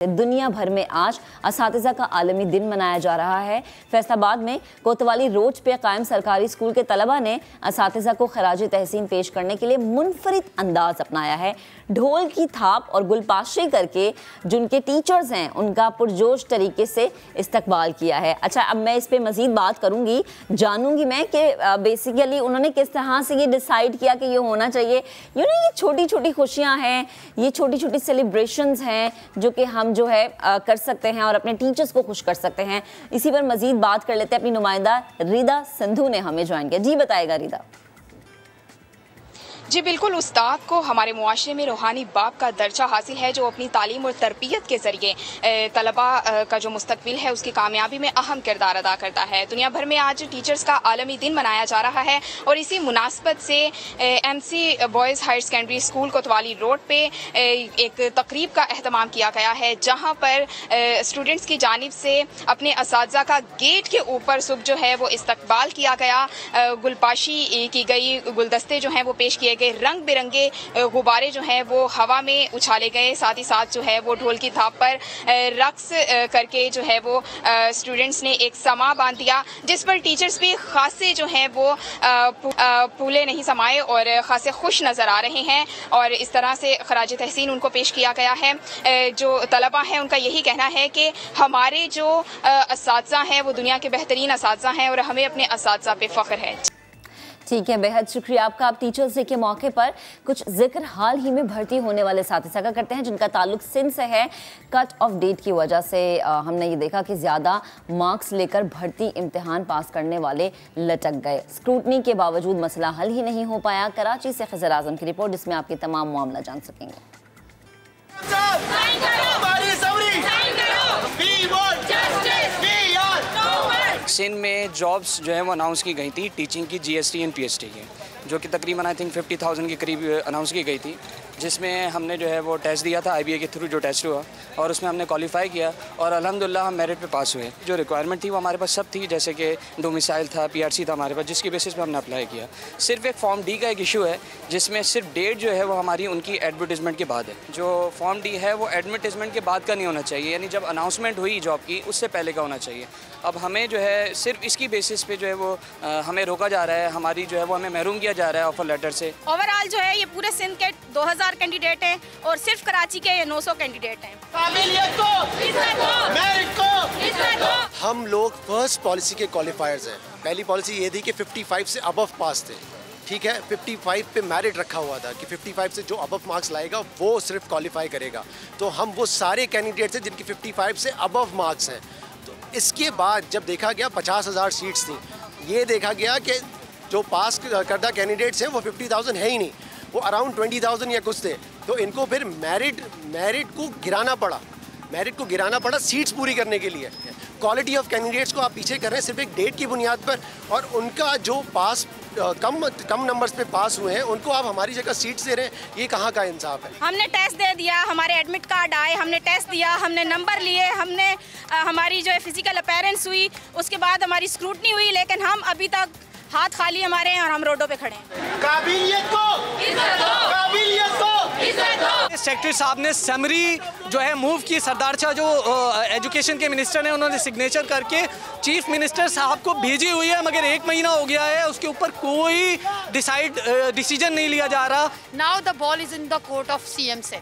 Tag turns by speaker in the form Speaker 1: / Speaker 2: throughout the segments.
Speaker 1: सकते। दुनिया भर में आज असातिज़ा का आलमी दिन मनाया जा रहा है। फैसलाबाद में कोतवाली रोड पे कायम सरकारी स्कूल के तलबा ने असातिज़ा को खराज तहसीन पेश करने के लिए मुनफरिद अंदाज अपनाया है। ढोल की थाप और गुलपाशी करके जिनके टीचर्स हैं उनका पुरजोश तरीके से इस्तकबाल किया है। अच्छा, अब मैं इस पे मजीद बात करूंगी, जानूंगी मैं कि बेसिकली उन्होंने किस तरह से ये डिसाइड किया कि ये होना चाहिए। ये छोटी छोटी खुशियां हैं, ये छोटी छोटी सेलिब्रेशंस हैं जो कि हम जो है कर सकते हैं और अपने टीचर्स को खुश कर सकते हैं। इसी पर मजीद बात कर लेते हैं। अपनी नुमाइंदा रिदा संधू ने हमें ज्वाइन किया। जी बताएगा रिदा।
Speaker 2: जी बिल्कुल, उस्ताद को हमारे मुआशरे में रूहानी बाप का दर्जा हासिल है जो अपनी तालीम और तरबियत के ज़रिए तलबा का जो मुस्तकबिल है उसकी कामयाबी में अहम किरदार अदा करता है। दुनिया भर में आज टीचर्स का आलमी दिन मनाया जा रहा है और इसी मुनासबत से MC boys higher secondary school Kotwali road पे एक तकरीब का एहतमाम किया गया है जहाँ पर स्टूडेंट्स की जानिब से अपने असातिज़ा का गेट के ऊपर सुबह जो है वो इस्तकबाल किया गया, गुलपाशी की गई, गुलदस्ते जो हैं वो पेश किए गए, रंग बिरंगे गुब्बारे जो हैं वो हवा में उछाले गए, साथ ही साथ जो है वो ढोल की थाप पर रक्स करके जो है वो स्टूडेंट्स ने एक समा बांध दिया जिस पर टीचर्स भी खासे जो हैं वो फूले नहीं समाए और खासे खुश नज़र आ रहे हैं। और इस तरह से खराज तहसीन उनको पेश किया गया है। जो तलबा हैं उनका यही कहना है कि हमारे जो असातिज़ा हैं वो दुनिया के बेहतरीन असातिज़ा हैं और हमें अपने असातिज़ा पे फ़ख्र है।
Speaker 1: ठीक है, बेहद शुक्रिया आपका। आप टीचर्स डे के मौके पर कुछ जिक्र हाल ही में भर्ती होने वाले साथी का करते हैं जिनका ताल्लुक सिंध से है। कट ऑफ डेट की वजह से हमने ये देखा कि ज़्यादा मार्क्स लेकर भर्ती इम्तिहान पास करने वाले लटक गए। स्क्रूटनी के बावजूद मसला हल ही नहीं हो पाया। कराची से खिज़र आज़म की रिपोर्ट जिसमें आपके तमाम मामला जान सकेंगे।
Speaker 3: सिंध में जॉब्स जो है वो अनाउंस की गई थी टीचिंग की, GST एंड PST की, जो कि तकरीबन आई थिंक 50,000 के करीब अनाउंस की गई थी, जिसमें हमने जो है वो टेस्ट दिया था IBA के थ्रू जो टेस्ट हुआ और उसमें हमने क्वालिफाई किया और अल्हम्दुलिल्लाह हम मेरिट पे पास हुए। जो रिक्वायरमेंट थी वो हमारे पास सब थी, जैसे कि डोमिसाइल था, PRC था हमारे पास, जिसकी बेसिस पे हमने अप्लाई किया। सिर्फ एक फॉर्म D का एक इशू है जिसमें सिर्फ डेट जो है वो हमारी उनकी एडवर्टीजमेंट के बाद है। जो फॉर्म D है वो एडवर्टीजमेंट के बाद का नहीं होना चाहिए, यानी जब अनाउंसमेंट हुई जॉब की उससे पहले का होना चाहिए। अब हमें जो है सिर्फ इसकी बेसिस पे जो है वो हमें रोका जा रहा है, हमारी जो है वो हमें महरूम किया जा रहा है ऑफर लेटर से।
Speaker 4: ओवरऑल जो है ये पूरे सिंध के 2000 कैंडिडेट हैं और सिर्फ कराची के 900 कैंडिडेट हैं।
Speaker 5: हम लोग फर्स्ट पॉलिसी के क्वालिफायर्स हैं। पहली पॉलिसी ये थी कि 55 से अबव पास थे, ठीक है, 55 पे मेरिट रखा हुआ था कि 55 से जो अबव मार्क्स लाएगा वो सिर्फ क्वालिफाई करेगा। तो हम वो सारे कैंडिडेट्स हैं जिनकी 55 से अबव मार्क्स हैं। तो इसके बाद जब देखा गया 50,000 सीट्स थी, ये देखा गया कि जो पास करदा कैंडिडेट्स हैं वो 50,000 है ही नहीं, वो अराउंड 20,000 या कुछ थे। तो इनको फिर मेरिट को गिराना पड़ा सीट्स पूरी करने के लिए। क्वालिटी ऑफ कैंडिडेट्स को आप पीछे कर रहे हैं सिर्फ एक डेट की बुनियाद पर, और उनका जो पास कम नंबर्स पे पास हुए हैं उनको आप हमारी जगह सीट्स दे रहे हैं, ये कहाँ का इंसाफ है।
Speaker 4: हमने टेस्ट दे दिया, हमारे एडमिट कार्ड आए, हमने टेस्ट दिया, हमने नंबर लिए, हमने हमारी जो है फिजिकल अपीयरेंस हुई, उसके बाद हमारी स्क्रूटनी हुई, लेकिन हम अभी तक हाथ खाली हमारे हैं और हम रोडों पे खड़े हैं।
Speaker 6: काबिलियत को सेक्रेटरी साहब ने समरी जो है मूव की, सरदार शाह जो एजुकेशन के मिनिस्टर हैं उन्होंने सिग्नेचर करके चीफ मिनिस्टर साहब को भेजी हुई है, मगर 1 महीना हो गया है उसके ऊपर कोई डिसीजन नहीं लिया जा रहा।
Speaker 7: Now the ball is in the court of CM से,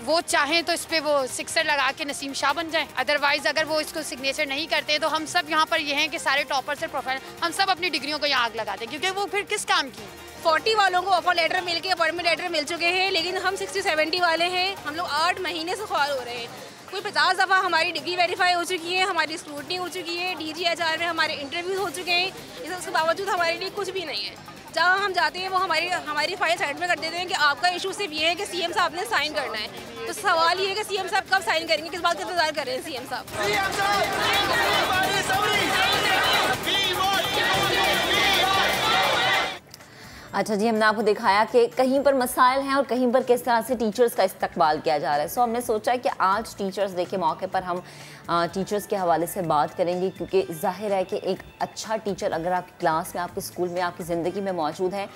Speaker 7: वो चाहें तो इस पे वो सिक्सर लगा के नसीम शाह बन जाएं, अदरवाइज अगर वो इसको सिग्नेचर नहीं करते तो हम सब यहाँ पर ये हैं कि सारे टॉपर से प्रोफाइल हम सब अपनी डिग्रियों को यहाँ आग लगाते हैं, क्योंकि वो फिर किस काम की।
Speaker 4: 40 वालों को ऑफर लेटर मिल के अपॉइंटमेंट लेटर मिल चुके हैं, लेकिन हम 60-70 वाले हैं। हम लोग 8 महीने से ख्वार हो रहे हैं। कोई 50 दफ़ा हमारी डिग्री वेरीफाई हो चुकी है, हमारी स्क्रूटनी हो चुकी है, DGHR में हमारे इंटरव्यूज हो चुके हैं, इसके बावजूद हमारे लिए कुछ भी नहीं है। जहाँ हम जाते हैं वो हमारी फाइल साइड में कर देते हैं कि आपका इशू सिर्फ ये है कि CM साहब ने साइन करना है। तो सवाल ये है कि CM साहब कब साइन करेंगे, किस बात का इंतजार कर रहे हैं CM साहब।
Speaker 1: अच्छा जी, हमने आपको दिखाया कि कहीं पर मसाइल हैं और कहीं पर किस तरह से टीचर्स का इस्तकबाल किया जा रहा है। सो हमने सोचा कि आज टीचर्स डे के मौके पर हम टीचर्स के हवाले से बात करेंगे, क्योंकि जाहिर है कि एक अच्छा टीचर अगर आपकी क्लास में, आपके स्कूल में, आपकी ज़िंदगी में मौजूद है,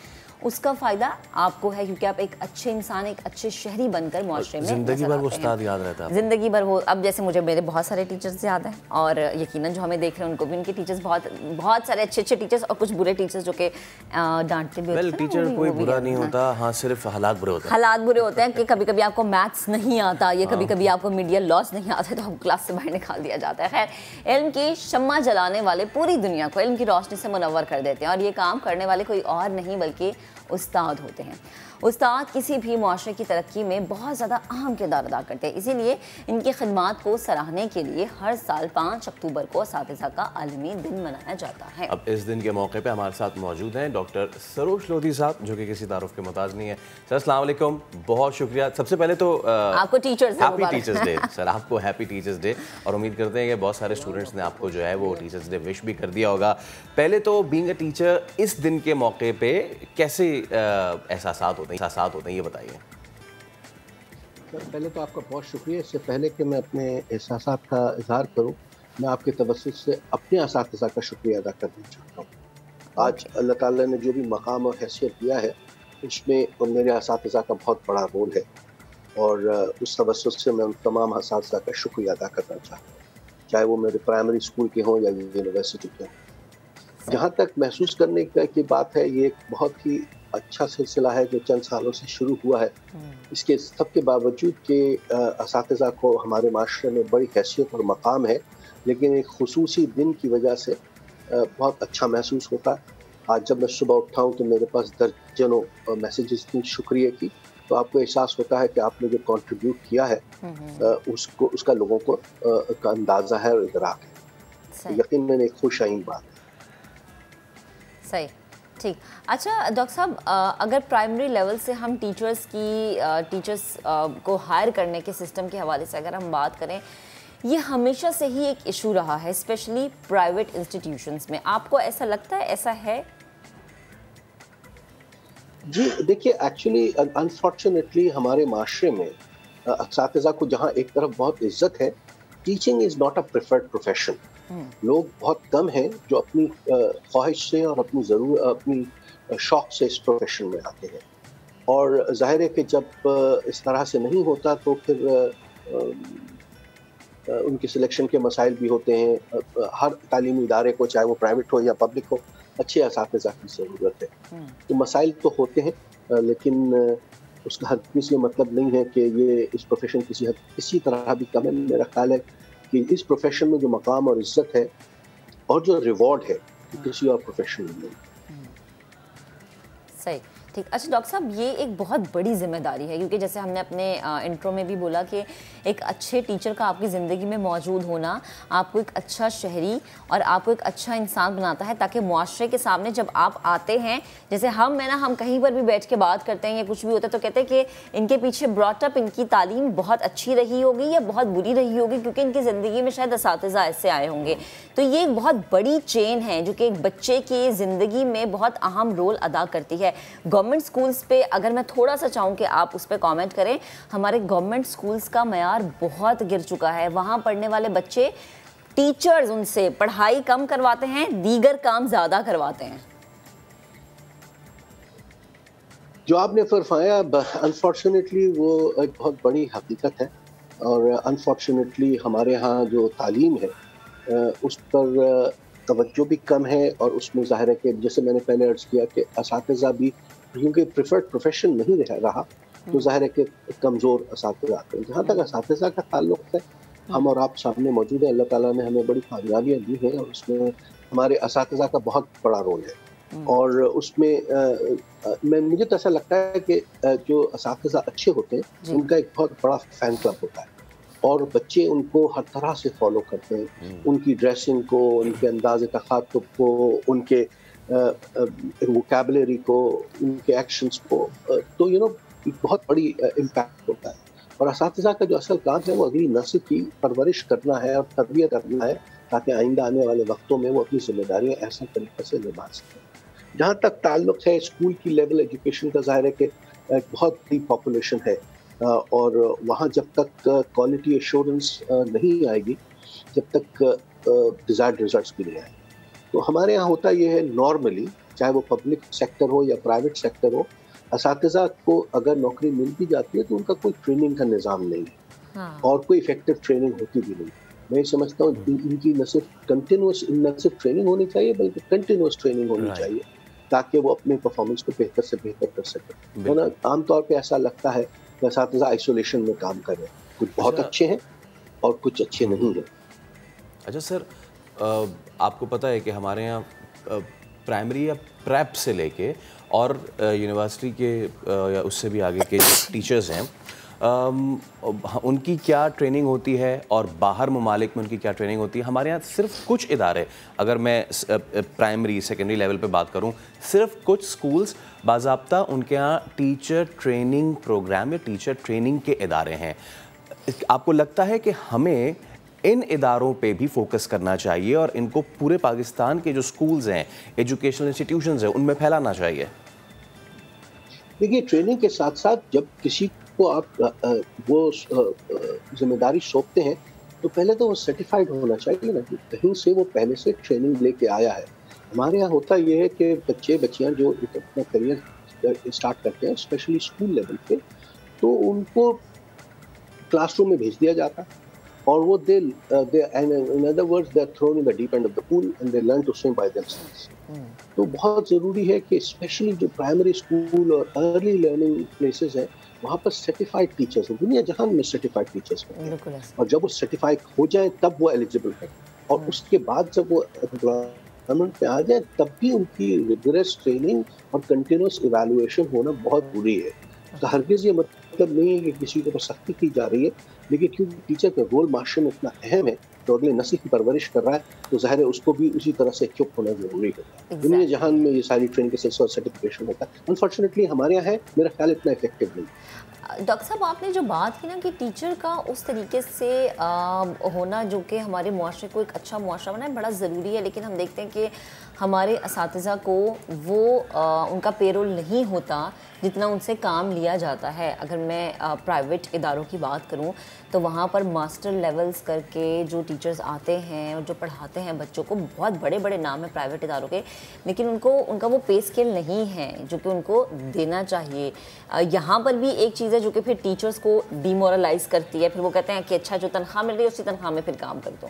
Speaker 1: उसका फ़ायदा आपको है, क्योंकि आप एक अच्छे इंसान, एक अच्छे शहरी बनकर मुआशरे में
Speaker 8: ज़िंदगी भर वो उस्ताद याद रहता है,
Speaker 1: ज़िंदगी भर वो। अब जैसे मुझे मेरे बहुत सारे टीचर्स याद हैं, और यकीनन जो हमें देख रहे हैं उनको भी उनके टीचर्स बहुत सारे अच्छे टीचर्स और कुछ बुरे टीचर्स जो कि डांटते भी होते हैं।
Speaker 8: टीचर कोई बुरा नहीं होता, हाँ सिर्फ हालात बुरे होते हैं।
Speaker 1: हालात बुरे होते हैं कि कभी कभी आपको मैथ्स नहीं आता, या कभी कभी आपको मीडिया लॉस नहीं आता, तो क्लास से बाहर निकाल दिया जाता है। खैर, इल्म की शम्मा जलाने वाले पूरी दुनिया को इल्म की रोशनी से मुनव्वर कर देते हैं, और ये काम करने वाले कोई और नहीं बल्कि उस्ताद होते हैं। उस्ताद किसी भी मुआशरे की तरक्की में बहुत ज़्यादा अहम किरदार अदा करते हैं। इसीलिए इनकी खिदमात को सराहने के लिए हर साल 5 अक्टूबर को असातिज़ा का आलमी दिन मनाया जाता है।
Speaker 8: अब इस दिन के मौके पे हमारे साथ मौजूद हैं डॉक्टर सरोज लोधी साहब, जो कि किसी तारुफ के मुताज नहीं है। सर अस्सलाम वालेकुम, बहुत शुक्रिया। सबसे पहले तो
Speaker 1: आपको teachers
Speaker 8: happy teachers day sir, आपको हैप्पी टीचर्स डे, और उम्मीद करते हैं कि बहुत सारे स्टूडेंट्स ने आपको जो है वो टीचर्स डे विश भी कर दिया होगा। पहले तो बीइंग अ टीचर इस दिन के मौके पे कैसे एहसासात होते हैं, ये बताइए।
Speaker 9: पहले तो आपका बहुत शुक्रिया। इससे पहले कि मैं अपने एहसासात का इजहार करूं, मैं आपके तवज्जुह से अपने असातिज़ा का शुक्रिया अदा करना चाहता हूं। आज अल्लाह ताला ने जो भी मकाम और हैसियत दिया है, उसमें मेरे असातिज़ा का बहुत बड़ा रोल है, और उस तवज्जुह से मैं उन तमाम असातिज़ा का शुक्रिया अदा करना चाहता हूँ, चाहे वो मेरे प्राइमरी स्कूल के हों या यूनिवर्सिटी के हों। जहाँ तक महसूस करने की बात है, ये एक बहुत ही अच्छा सिलसिला है जो चंद सालों से शुरू हुआ है। इसके सब के बावजूद कि असातिज़ा को हमारे माशरे में बड़ी हैसियत और मकाम है, लेकिन एक खुसूसी दिन की वजह से बहुत अच्छा महसूस होता है। आज जब मैं सुबह उठा हूँ तो मेरे पास दर्जनों मैसेजेस थी शुक्रिया की, तो आपको एहसास होता है कि आपने जो कंट्रीब्यूट किया है उसका लोगों को का अंदाज़ा है और इदराक है। यकीनन एक खुशाइन बात है।
Speaker 1: सही, ठीक। अच्छा डॉक्टर साहब, अगर प्राइमरी लेवल से हम टीचर्स को हायर करने के सिस्टम के हवाले से अगर हम बात करें, ये हमेशा से ही एक इशू रहा है, स्पेशली प्राइवेट इंस्टीट्यूशंस में। आपको ऐसा लगता है ऐसा है?
Speaker 9: जी देखिए, एक्चुअली अनफॉर्चुनेटली हमारे माशरे में असातिज़ा को जहाँ एक तरफ बहुत इज्जत है, teaching is not a preferred profession. लोग बहुत कम हैं जो अपनी ख्वाहिश से और अपनी शौक से इस प्रोफेशन में आते हैं, और जाहिर है कि जब इस तरह से नहीं होता तो फिर उनके सिलेक्शन के मसाइल भी होते हैं। हर तालीमी इदारे को, चाहे वो प्राइवेट हो या पब्लिक हो, अच्छे असातिज़ा की ज़रूरत है। तो मसाइल तो होते हैं, लेकिन उसका हर किसी मतलब नहीं है कि ये इस प्रोफेशन किसी तरह भी कम है। मेरा ख्याल है कि इस प्रोफेशन में जो मकाम और इज्जत है और जो रिवॉर्ड है, किसी और प्रोफेशन में नहीं।
Speaker 1: सही, ठीक। अच्छा डॉक्टर साहब, ये एक बहुत बड़ी जिम्मेदारी है, क्योंकि जैसे हमने अपने इंट्रो में भी बोला कि एक अच्छे टीचर का आपकी ज़िंदगी में मौजूद होना आपको एक अच्छा शहरी और आपको एक अच्छा इंसान बनाता है, ताकि मुआशरे के सामने जब आप आते हैं, जैसे हम कहीं पर भी बैठ के बात करते हैं या कुछ भी होता है तो कहते हैं कि इनके पीछे ब्रॉटअप, इनकी तालीम बहुत अच्छी रही होगी या बहुत बुरी रही होगी, क्योंकि इनकी ज़िंदगी में शायद असातिज़ा ऐसे आए होंगे। तो ये एक बहुत बड़ी चेन है जो कि एक बच्चे की ज़िंदगी में बहुत अहम रोल अदा करती है। गवर्नमेंट स्कूल्स पे अगर मैं थोड़ा सा चाहूँ कि आप उस पर कमेंट करें, हमारे गवर्नमेंट स्कूल्स का मयार बहुत गिर चुका है। वहाँ पढ़ने वाले बच्चे, टीचर्स उनसे पढ़ाई कम करवाते हैं, दीगर काम ज़्यादा करवाते हैं।
Speaker 9: जो आपने फरमाया, अनफॉर्चुनेटली वो एक बहुत बड़ी हकीकत है, और अनफॉर्चुनेटली हमारे यहाँ जो तालीम है उस पर तवज्जो भी कम है, और उसमें ज़ाहिर है कि जैसे मैंने पहले अर्ज़ किया कि असातिज़ा भी क्योंकि प्रेफर्ड प्रोफेशन नहीं रहा, तो ज़ाहिर है कि कमज़ोर असातिज़ा आते हैं। जहाँ तक असातिज़ा का ताल्लुक़ है, हम और आप सामने मौजूद हैं। अल्लाह ताला ने हमें बड़ी कामयाबियाँ दी हैं, और उसमें हमारे असातिज़ा का बहुत बड़ा रोल है। और उसमें मुझे तो ऐसा लगता है कि जो असातिज़ा अच्छे होते हैं उनका एक बहुत बड़ा फ़ैन क्लब होता है, और बच्चे उनको हर तरह से फॉलो करते हैं, उनकी ड्रेसिंग को, उनके अंदाज़े तख़ातुब को, उनके वोकैबुलरी को, उनके एक्शंस को, तो बहुत बड़ी इम्पैक्ट होता है। और असातिज़ा का जो असल काम है वो अगली नस्ल की परवरिश करना है और तरबियत करना है, ताकि आइंदा आने वाले वक्तों में वो अपनी जिम्मेदारियाँ ऐसा तरीके से निभा सकें। जहाँ तक ताल्लुक़ है स्कूल की लेवल एजुकेशन का, ज़ाहिर है कि बहुत बड़ी पॉपुलेशन है, और वहाँ जब तक क्वालिटी एश्योरेंस नहीं आएगी, जब तक डिज़ायर्ड रिजल्ट्स भी नहीं आएंगे। तो हमारे यहाँ होता ये है नॉर्मली चाहे वो पब्लिक सेक्टर हो या प्राइवेट सेक्टर हो, असातिज़ा को अगर नौकरी मिल भी जाती है तो उनका कोई ट्रेनिंग का निज़ाम नहीं है।
Speaker 1: हाँ।
Speaker 9: और कोई इफेक्टिव ट्रेनिंग होती भी नहीं। मैं समझता हूँ इनकी न सिर्फ ट्रेनिंग होनी चाहिए बल्कि कंटिन्यूस ट्रेनिंग होनी चाहिए ताकि वो अपने परफॉर्मेंस को बेहतर से बेहतर कर सके। वरना आमतौर पे ऐसा लगता है कि असातिज़ा आइसोलेशन में काम कर रहे हैं, कुछ बहुत अच्छे हैं और कुछ अच्छे नहीं हैं।
Speaker 8: अच्छा सर, आपको पता है कि हमारे यहाँ प्राइमरी या प्रेप से लेके और यूनिवर्सिटी के या उससे भी आगे के जो टीचर्स हैं उनकी क्या ट्रेनिंग होती है और बाहर ममालिक में उनकी क्या ट्रेनिंग होती है? हमारे यहाँ सिर्फ कुछ इदारे, अगर मैं प्राइमरी सेकेंडरी लेवल पे बात करूँ, सिर्फ कुछ स्कूल्स बाज़ाब्ता उनके यहाँ टीचर ट्रेनिंग प्रोग्राम या टीचर ट्रेनिंग के इदारे हैं। आपको लगता है कि हमें इन इदारों पे भी फोकस करना चाहिए और इनको पूरे पाकिस्तान के जो स्कूल्स हैं, एजुकेशनल इंस्टीट्यूशंस हैं, उनमें फैलाना चाहिए?
Speaker 9: देखिए, ट्रेनिंग के साथ साथ जब किसी को आप वो जिम्मेदारी सौंपते हैं तो पहले तो वो सर्टिफाइड होना चाहिए ना कि कहीं से वो पहले से ट्रेनिंग लेके आया है। हमारे यहाँ होता ये है कि बच्चियाँ जो अपना करियर स्टार्ट करते हैं स्पेशली स्कूल लेवल पे, तो उनको क्लासरूम में भेज दिया जाता है और वो in other words they are thrown in the deep end of the pool and they learn to swim by themselves. तो बहुत ज़रूरी है कि स्पेशली जो प्राइमरी स्कूल और अर्ली लर्निंग प्लेसेस हैं वहाँ पर सर्टिफाइड टीचर्स हैं। दुनिया जहान में सर्टिफाइड टीचर्स हैं और जब वो सर्टिफाइड हो जाए तब वो एलिजिबल हैं और उसके बाद जब वो एम्प्लॉयमेंट पे आ जाए तब भी उनकी रिगरस ट्रेनिंग और कंटिन्यूस इवैल्यूएशन होना बहुत ज़रूरी है। तो हरगिज़ ये मतलब नहीं है कि किसी के ऊपर सख्ती की जा रही है, लेकिन क्योंकि टीचर का रोल माशरे में इतना अहम है तो अगले नस्ल की परवरिश कर रहा है तो ज़ाहिर है उसको भी उसी तरह से इक्विप होना जरूरी है। दुनिया जहान में ये सारी ट्रेनिंग के सिलसिले सर्टिफिकेशन होता है, अनफॉर्चुनेटली हमारे यहाँ है, मेरा ख्याल इतना इफेक्टिव नहीं।
Speaker 1: डॉक्टर साहब, आपने जो बात की ना कि टीचर का उस तरीके से होना जो कि हमारे मुआशरे को एक अच्छा मुआशरा बनाए बड़ा ज़रूरी है, लेकिन हम देखते हैं कि हमारे असातिज़ा को वो उनका पेरोल नहीं होता जितना उनसे काम लिया जाता है। अगर मैं प्राइवेट इदारों की बात करूं तो वहाँ पर मास्टर लेवल्स करके जो टीचर्स आते हैं और जो पढ़ाते हैं बच्चों को, बहुत बड़े बड़े नाम है प्राइवेट इदारों के, लेकिन उनका वो पे स्केल नहीं है जो कि उनको देना चाहिए। यहाँ पर भी एक चीज़ है जो कि फिर टीचर्स को डिमोरलाइज करती है, फिर वो कहते हैं कि अच्छा जो तनख्वाह मिल रही है उसी तनख्वाह में फिर काम कर दो।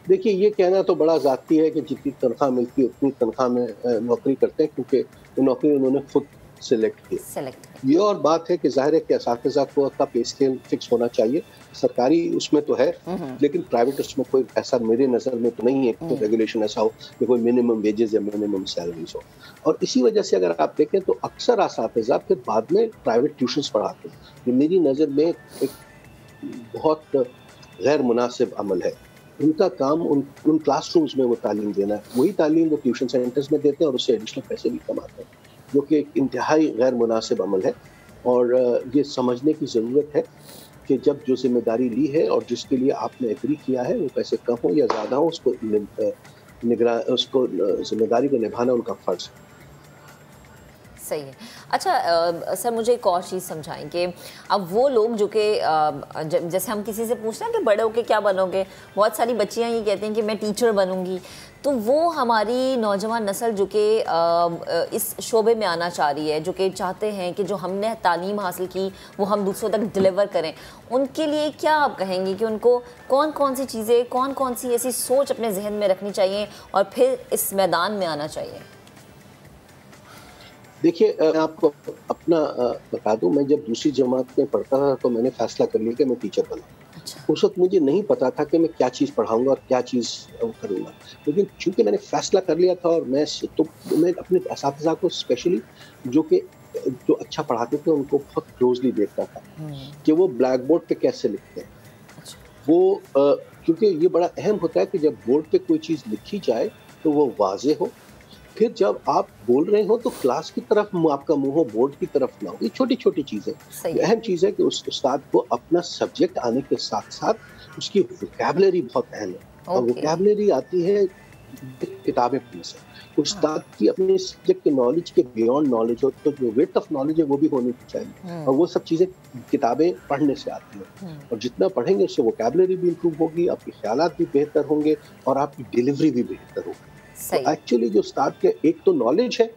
Speaker 9: देखिए, ये कहना तो बड़ा ज़ाती है कि जितनी तनख्वाह मिलती है उतनी तनख्वाह में नौकरी करते हैं क्योंकि वो नौकरी उन्होंने खुद सिलेक्ट की। ये और बात है कि जाहिर है कि असातिज़ा को का पे स्केल फिक्स होना चाहिए। सरकारी उसमें तो है लेकिन प्राइवेट उसमें कोई ऐसा मेरे नज़र में तो नहीं है कि रेगुलेशन ऐसा हो कि कोई मिनिमम वेजेस या मिनिमम सैलरीज हो। और इसी वजह से अगर आप देखें तो अक्सर असातिज़ा फिर बाद में प्राइवेट ट्यूशन्स पढ़ाते हैं। ये मेरी नज़र में एक बहुत गैर मुनासिब अमल है। उनका काम उन क्लासरूम्स में वो तालीम देना है, वही तालीम वो ट्यूशन सेंटर्स में देते हैं और उससे एडिशनल पैसे भी कमाते हैं, जो कि एक इंतहाई गैर मुनासिब अमल है। और ये समझने की ज़रूरत है कि जब जो जिम्मेदारी ली है और जिसके लिए आपने एग्री किया है वो पैसे कम हो या ज़्यादा हो, उसको जिम्मेदारी को निभाना उनका फ़र्ज़ है।
Speaker 1: सही है। अच्छा सर, मुझे एक और चीज़ समझाएं कि अब वो लोग जो कि जैसे हम किसी से पूछते हैं कि बड़े होके क्या बनोगे, बहुत सारी बच्चियां ये कहती हैं कि मैं टीचर बनूंगी, तो वो हमारी नौजवान नस्ल जो कि इस शोबे में आना चाह रही है, जो कि चाहते हैं कि जो हमने तालीम हासिल की वो हम दूसरों तक डिलीवर करें, उनके लिए क्या आप कहेंगे कि उनको कौन कौन सी चीज़ें, कौन कौन सी ऐसी सोच अपने जहन में रखनी चाहिए और फिर इस मैदान में आना चाहिए?
Speaker 9: देखिए, मैं आपको अपना बता दूं, मैं जब दूसरी जमात में पढ़ता था तो मैंने फैसला कर लिया कि मैं टीचर बनूं। अच्छा। उस वक्त मुझे नहीं पता था कि मैं क्या चीज़ पढ़ाऊंगा और क्या चीज़ करूंगा, लेकिन चूंकि मैंने फैसला कर लिया था और मैं अपने असातिज़ा को स्पेशली जो अच्छा पढ़ाते थे उनको बहुत क्लोजली देखता था कि वो ब्लैक बोर्ड पे कैसे लिखते हैं। अच्छा। वो क्योंकि ये बड़ा अहम होता है कि जब बोर्ड पे कोई चीज़ लिखी जाए तो वो वाज़ेह हो, फिर जब आप बोल रहे हो तो क्लास की तरफ आपका मुंह हो, बोर्ड की तरफ ना हो। ये छोटी छोटी चीज़ें, अहम चीज़ है कि उस उस्ताद को अपना सब्जेक्ट आने के साथ साथ उसकी वोकैबुलरी बहुत अहम है। और वोकैबुलरी आती है किताबें पढ़ने से। उस्ताद की अपने सब्जेक्ट के नॉलेज के बियॉन्ड नॉलेज हो, तो जो विड्थ ऑफ नॉलेज है वो भी होनी चाहिए और वो सब चीज़ें किताबें पढ़ने से आती हैं। और जितना पढ़ेंगे उससे वोकैबुलरी भी इंप्रूव होगी, आपके ख्यालात भी बेहतर होंगे और आपकी डिलीवरी भी बेहतर होगी। तो एक्चुअली जो उस्ताद के एक तो नॉलेज है,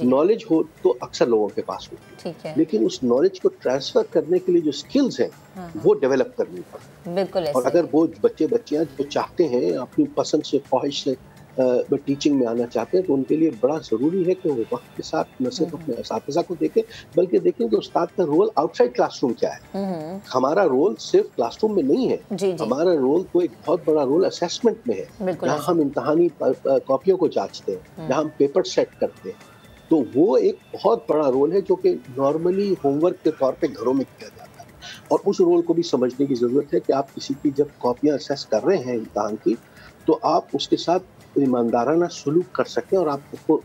Speaker 9: नॉलेज हो तो अक्सर लोगों के पास होती है, लेकिन उस नॉलेज को ट्रांसफर करने के लिए जो स्किल्स हैं वो डेवलप करनी पड़ती।
Speaker 1: बिल्कुल।
Speaker 9: और अगर वो बच्चे बच्चियां जो चाहते हैं अपनी पसंद से, ख्वाहिश से टीचिंग में आना चाहते हैं, तो उनके लिए बड़ा ज़रूरी है कि वो वक्त के साथ न सिर्फ अपने असातिज़ा को देखें, बल्कि देखें कि उस्ताद का रोल आउटसाइड क्लासरूम क्या है। हमारा रोल सिर्फ क्लासरूम में नहीं है, हमारा रोल तो एक बहुत बड़ा रोल असेसमेंट में है, जहाँ हम इम्तहानी कॉपियों को जांचते हैं, जहाँ हम पेपर सेट करते हैं। तो वो एक बहुत बड़ा रोल है जो कि नॉर्मली होमवर्क के तौर पे घरों में किया जाता है, और उस रोल को भी समझने की ज़रूरत है कि आप किसी की जब कॉपियाँ असेस कर रहे हैं इम्तहान की, तो आप उसके साथ ईमानदाराना सलूक कर सकें और आपको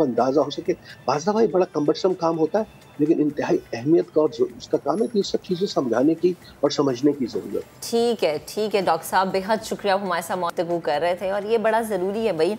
Speaker 9: अंदाज़ा हो सके। बाज़ दफ़ा बड़ा कम्बरसम काम होता है, लेकिन इंतहाई अहमियत का और उसका काम है कि ये सब चीज़ें समझाने की और समझने की ज़रूरत।
Speaker 1: ठीक है डॉक्टर साहब, बेहद शुक्रिया, आप हमारे साथ गुफ्तगू कर रहे थे। और ये बड़ा ज़रूरी है भाई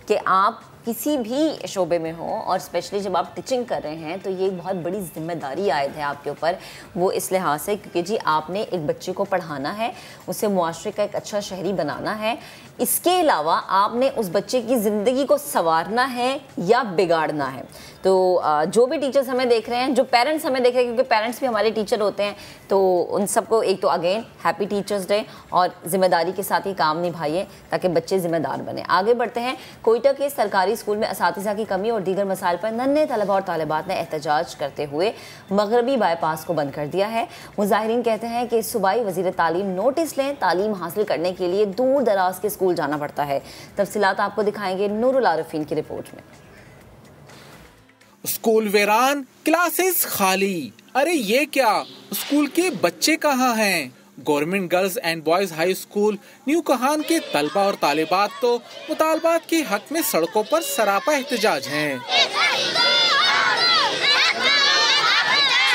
Speaker 1: कि आप किसी भी शोबे में हो, और स्पेशली जब आप टीचिंग कर रहे हैं तो ये बहुत बड़ी जिम्मेदारी आयद है आपके ऊपर, वो इस लिहाज से क्योंकि जी आपने एक बच्चे को पढ़ाना है, उसे मुआशरे का एक अच्छा शहरी बनाना है, इसके अलावा आपने उस बच्चे की ज़िंदगी को संवारना है या बिगाड़ना है। तो जो भी टीचर्स हमें देख रहे हैं, जो पेरेंट्स हमें देख रहे हैं, क्योंकि पेरेंट्स भी हमारे टीचर होते हैं, तो उन सबको एक तो अगेन हैप्पी टीचर्स डे, और ज़िम्मेदारी के साथ ही काम निभाइए ताकि बच्चे ज़िम्मेदार बने। आगे बढ़ते हैं। कोयटा के सरकारी स्कूल में असातिज़ा की कमी और दीगर मसाइल पर नन्हे तलबा और तालिबात ने एहतजाज करते हुए मगरबी बाईपास को बंद कर दिया है। मुजाहिरीन कहते हैं कि सूबाई वज़ीर तालीम नोटिस लें, तालीम हासिल करने के लिए दूर दराज के स्कूल जाना पड़ता है। तफसीलात आपको दिखाएंगे नूरुल आरिफीन की रिपोर्ट में।
Speaker 10: स्कूल वीरान, क्लासेस खाली। अरे ये क्या, स्कूल के बच्चे कहाँ हैं? Government girls and boys high school new Kahan के तलबा और तालिबात तो मुतालबात के हक में सड़कों पर सरापा एहतजाज हैं।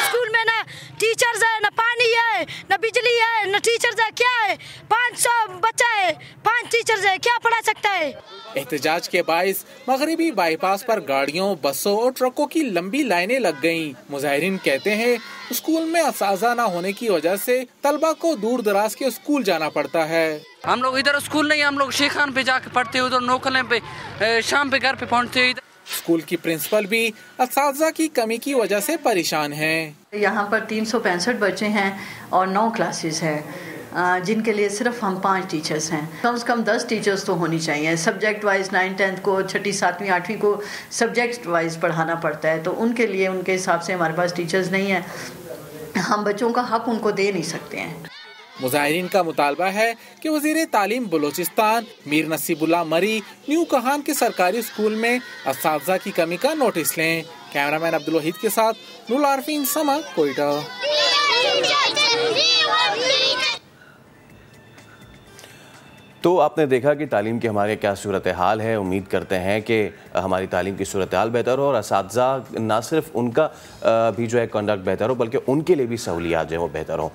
Speaker 11: स्कूल में ना टीचर्स है, ना पानी है, ना बिजली है, ना टीचर्स है। क्या है, 500 बच्चा है, 5 टीचर्स है, क्या पढ़ा सकता है?
Speaker 10: एहतजाज के बाइस मगरिबी बाईपास पर गाड़ियों, बसों और ट्रकों की लंबी लाइनें लग गईं। मुजाहिरीन कहते हैं स्कूल में असाजा न होने की वजह से तलबा को दूर दराज के स्कूल जाना पड़ता है।
Speaker 12: हम लोग इधर स्कूल नहीं, हम लोग शेखान पे जाके पढ़ते, उधर नौकले पे शाम पे घर पे पहुँचते।
Speaker 10: स्कूल की प्रिंसिपल भी असातिज़ा की कमी की वजह से परेशान हैं।
Speaker 13: यहाँ पर 365 बच्चे हैं और 9 क्लासेस हैं, जिनके लिए सिर्फ हम 5 टीचर्स हैं। कम से कम 10 टीचर्स तो होनी चाहिए। सब्जेक्ट वाइज 9th 10th को, 6ठी 7वीं 8वीं को सब्जेक्ट वाइज पढ़ाना पड़ता है, तो उनके लिए उनके हिसाब से हमारे पास टीचर्स नहीं है। हम बच्चों का हक उनको दे नहीं सकते हैं।
Speaker 10: मुजाहिरीन का मुतालबा है कि वज़ीर तालीम बलोचिस्तान मीर नसीबुल्लाह मरी न्यू कहान के सरकारी स्कूल में असातिज़ा की कमी का नोटिस लें। कैमरामैन अब्दुल वहीद के साथ नूरुल आरिफीन, समा, कोयटा।
Speaker 8: तो आपने देखा कि तालीम की हमारे क्या सूरत हाल है। उम्मीद करते हैं कि हमारी तालीम की सूरत हाल बेहतर हो और असातिज़ा ना सिर्फ उनका भी जो है कंडक्ट बेहतर हो, बल्कि उनके लिए भी सहूलियात जो है वो बेहतर हो।